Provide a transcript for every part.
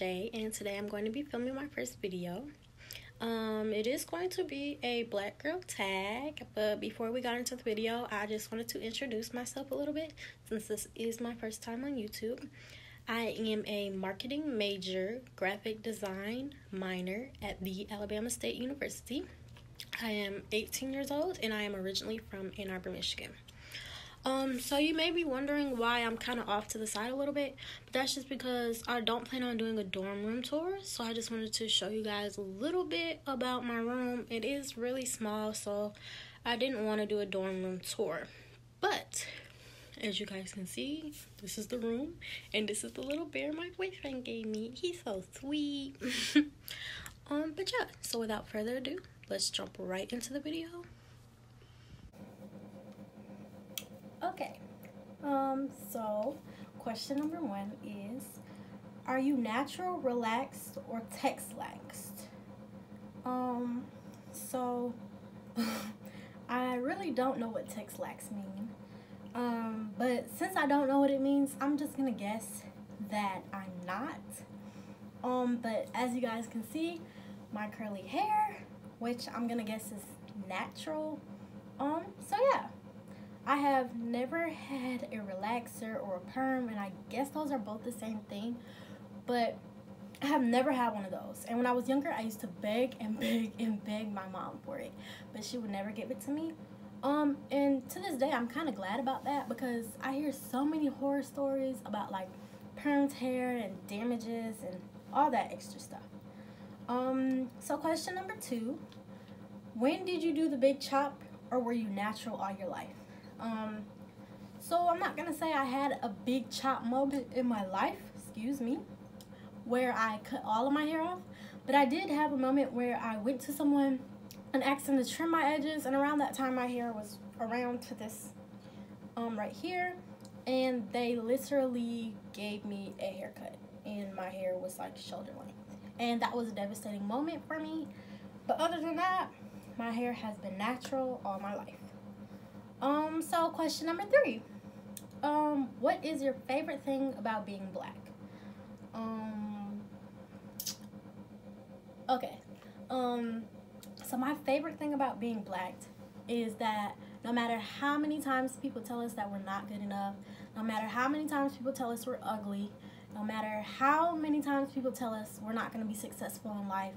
Shay, and today I'm going to be filming my first video. It is going to be a black girl tag, but before we got into the video, I just wanted to introduce myself a little bit since this is my first time on YouTube. I am a marketing major, graphic design minor at the Alabama State University. I am 18 years old and I am originally from Ann Arbor, Michigan. So you may be wondering why I'm kind of off to the side a little bit, but that's just because I don't plan on doing a dorm room tour, so I just wanted to show you guys a little bit about my room. It is really small, so I didn't want to do a dorm room tour, but as you guys can see, this is the room, and this is the little bear my boyfriend gave me. He's so sweet. But yeah, so without further ado, let's jump right into the video. Okay, so question number 1 is, are you natural, relaxed, or text-laxed? So I really don't know what text-lax mean. But since I don't know what it means, I'm just gonna guess that I'm not. But as you guys can see, my curly hair, which I'm gonna guess is natural. So yeah. I have never had a relaxer or a perm, and I guess those are both the same thing, but I have never had one of those. And when I was younger, I used to beg and beg and beg my mom for it, but she would never give it to me. And to this day, I'm kind of glad about that, because I hear so many horror stories about like permed hair and damages and all that extra stuff. So question number 2, when did you do the big chop, or were you natural all your life? So I'm not gonna say I had a big chop moment in my life, where I cut all of my hair off, but I did have a moment where I went to someone and asked them to trim my edges, and around that time my hair was around to this right here, and they literally gave me a haircut, and my hair was like shoulder length, and that was a devastating moment for me. But other than that, my hair has been natural all my life. So question number 3. What is your favorite thing about being black? Okay. So my favorite thing about being black is that no matter how many times people tell us that we're not good enough, no matter how many times people tell us we're ugly, no matter how many times people tell us we're not going to be successful in life,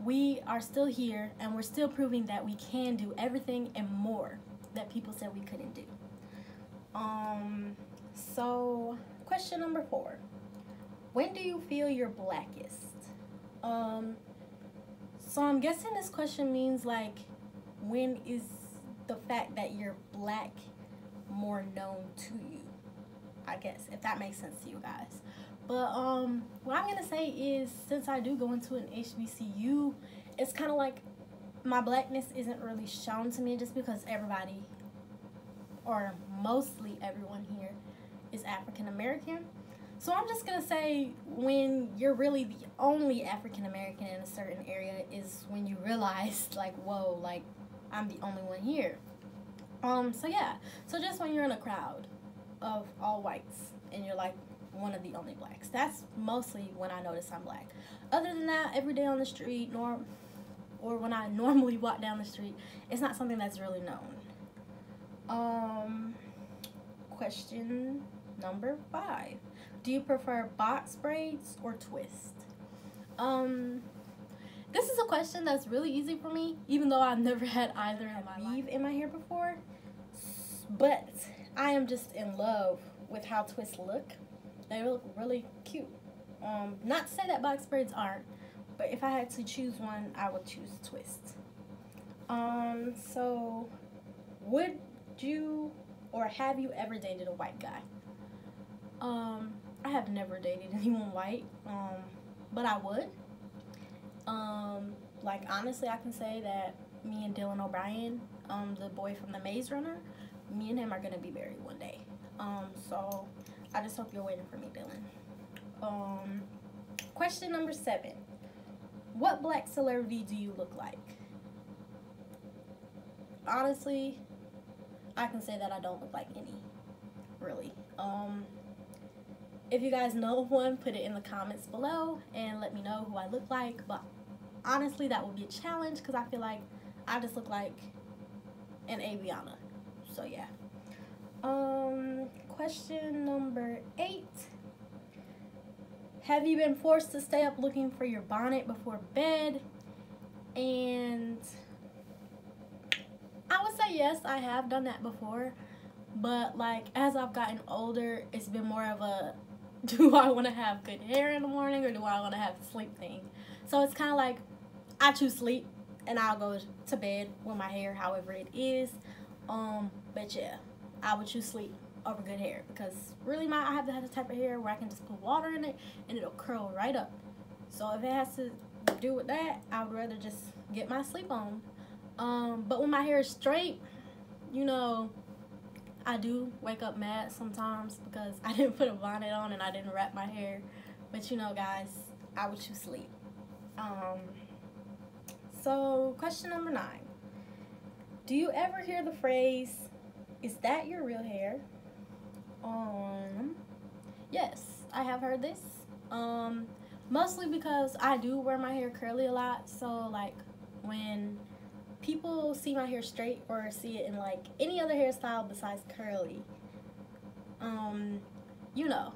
we are still here, and we're still proving that we can do everything and more that people said we couldn't do. So question number 4, when do you feel you're blackest? So I'm guessing this question means like, when is the fact that you're black more known to you, I guess, if that makes sense to you guys. But what I'm gonna say is, since I do go into an HBCU, it's kind of like my blackness isn't really shown to me, just because everybody, or mostly everyone here, is African American. So I'm just gonna say, when you're really the only African American in a certain area is when you realize, like, whoa, like, I'm the only one here. So yeah, so just when you're in a crowd of all whites and you're like one of the only blacks, that's mostly when I notice I'm black. Other than that, every day on the street, or when I normally walk down the street, it's not something that's really known. Question number 5. Do you prefer box braids or twist? This is a question that's really easy for me, even though I've never had either weave in my hair before. But I am just in love with how twists look. They look really cute. Not to say that box braids aren't, but if I had to choose one, I would choose twist. So would you, or have you ever dated a white guy? I have never dated anyone white, but I would. Like, honestly, I can say that me and Dylan O'Brien, the boy from the Maze Runner, me and him are gonna be married one day. So I just hope you're waiting for me, Dylan. Question number 7. What black celebrity do you look like? Honestly, I can say that I don't look like any, really. If you guys know one, put it in the comments below and let me know who I look like. But honestly, that would be a challenge because I feel like I just look like an Aviana. So yeah. Question number 8. Have you been forced to stay up looking for your bonnet before bed? And I would say yes, I have done that before. But like as I've gotten older, it's been more of a do I want to have good hair in the morning or do I want to have sleep thing? So it's kind of like I choose sleep and I'll go to bed with my hair however it is. But yeah, I would choose sleep over good hair because really I have the type of hair where I can just put water in it and it'll curl right up. So if it has to do with that, I would rather just get my sleep on. But when my hair is straight, you know, I do wake up mad sometimes because I didn't put a bonnet on and I didn't wrap my hair. But you know, guys, I would choose sleep. So question number 9. Do you ever hear the phrase, "Is that your real hair?" Yes, I have heard this. Mostly because I do wear my hair curly a lot. So like when people see my hair straight or see it in like any other hairstyle besides curly, you know,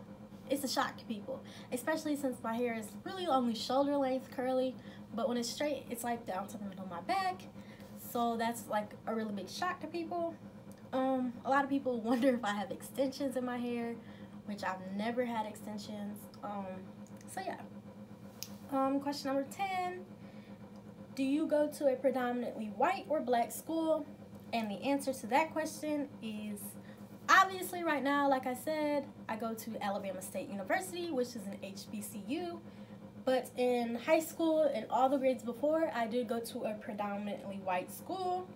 it's a shock to people, especially since my hair is really only shoulder length curly, but when it's straight it's like down to the middle of my back, so that's like a really big shock to people. A lot of people wonder if I have extensions in my hair, which I've never had extensions. So yeah. Question number 10. Do you go to a predominantly white or black school? And the answer to that question is obviously right now, like I said, I go to Alabama State University, which is an HBCU. But in high school and all the grades before, I did go to a predominantly white school.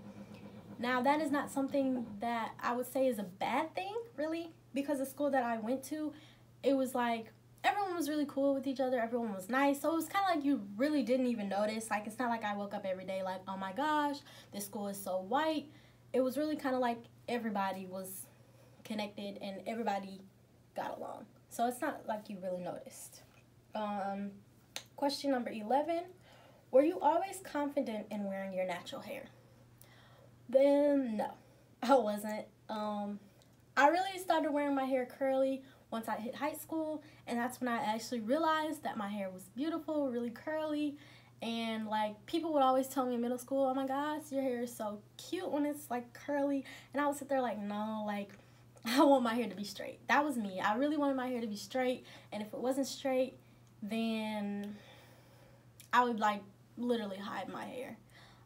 Now, that is not something that I would say is a bad thing, really, because the school that I went to, it was like everyone was really cool with each other. Everyone was nice. So it was kind of like you really didn't even notice. Like, it's not like I woke up every day like, oh my gosh, this school is so white. It was really kind of like everybody was connected and everybody got along. So it's not like you really noticed. Question number 11. Were you always confident in wearing your natural hair? Then no, I wasn't. I really started wearing my hair curly once I hit high school, and that's when I actually realized that my hair was beautiful, really curly. And like people would always tell me in middle school, oh my gosh, your hair is so cute when it's like curly. And I would sit there like, no, like I want my hair to be straight. That was me. I really wanted my hair to be straight, and if it wasn't straight, then I would like literally hide my hair.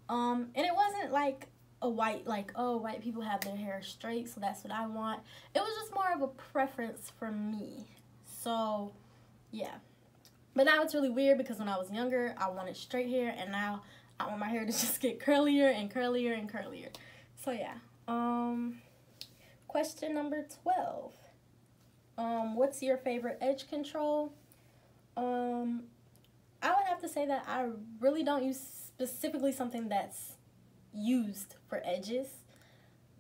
And it wasn't like a white, like, oh, white people have their hair straight, so that's what I want. It was just more of a preference for me. So yeah. But now it's really weird because when I was younger, I wanted straight hair, and now I want my hair to just get curlier and curlier and curlier. So yeah. Question number 12. What's your favorite edge control? I would have to say that I really don't use specifically something that's used for edges.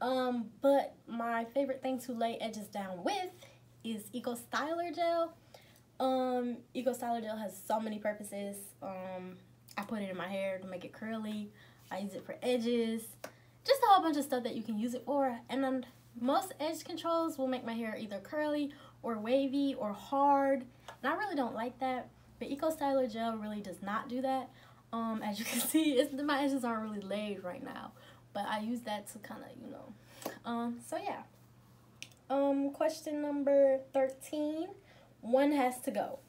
But my favorite thing to lay edges down with is Eco Styler Gel. Eco Styler Gel has so many purposes. I put it in my hair to make it curly. I use it for edges. Just a whole bunch of stuff that you can use it for. And then most edge controls will make my hair either curly or wavy or hard. And I really don't like that. But Eco Styler Gel really does not do that. As you can see, my edges aren't really laid right now. But I use that to kind of, you know. So yeah. Question number 13. One has to go.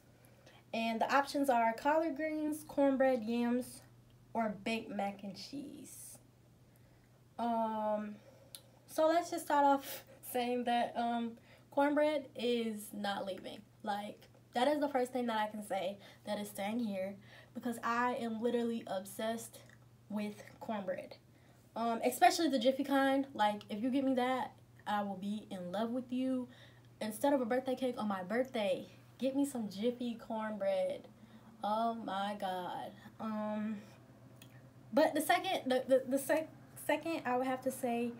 And the options are collard greens, cornbread, yams, or baked mac and cheese. So let's just start off saying that cornbread is not leaving. Like, that is the first thing that I can say that is staying here, because I am literally obsessed with cornbread. Especially the Jiffy kind. Like, if you give me that, I will be in love with you. Instead of a birthday cake on my birthday, get me some Jiffy cornbread. Oh my god. But the second I would have to say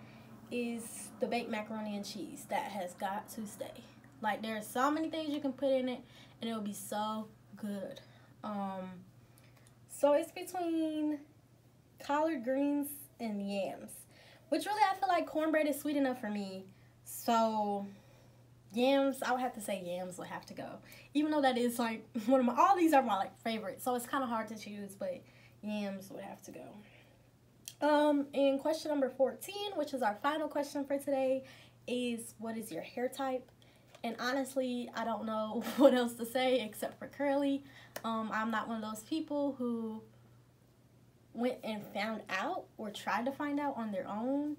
is the baked macaroni and cheese. That has got to stay. Like, there's so many things you can put in it, and it'll be so good. So it's between collard greens and yams, which really I feel like cornbread is sweet enough for me. So yams, I would have to say yams would have to go. Even though that is like one of my, all these are my like favorites, so it's kind of hard to choose, but yams would have to go. And question number 14, which is our final question for today, is what is your hair type? And honestly, I don't know what else to say except for curly. I'm not one of those people who went and found out or tried to find out on their own.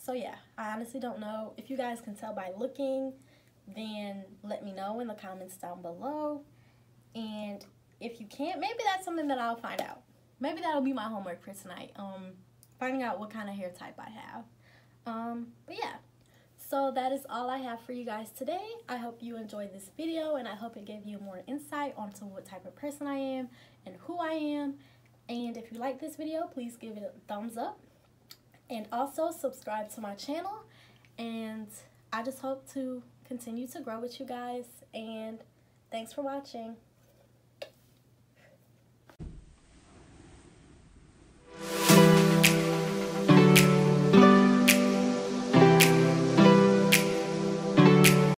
So yeah, I honestly don't know. If you guys can tell by looking, then let me know in the comments down below. And if you can't, maybe that's something that I'll find out. Maybe that'll be my homework for tonight. Finding out what kind of hair type I have. But yeah. So that is all I have for you guys today. I hope you enjoyed this video, and I hope it gave you more insight onto what type of person I am and who I am. And if you like this video, please give it a thumbs up. And also subscribe to my channel. And I just hope to continue to grow with you guys. And thanks for watching.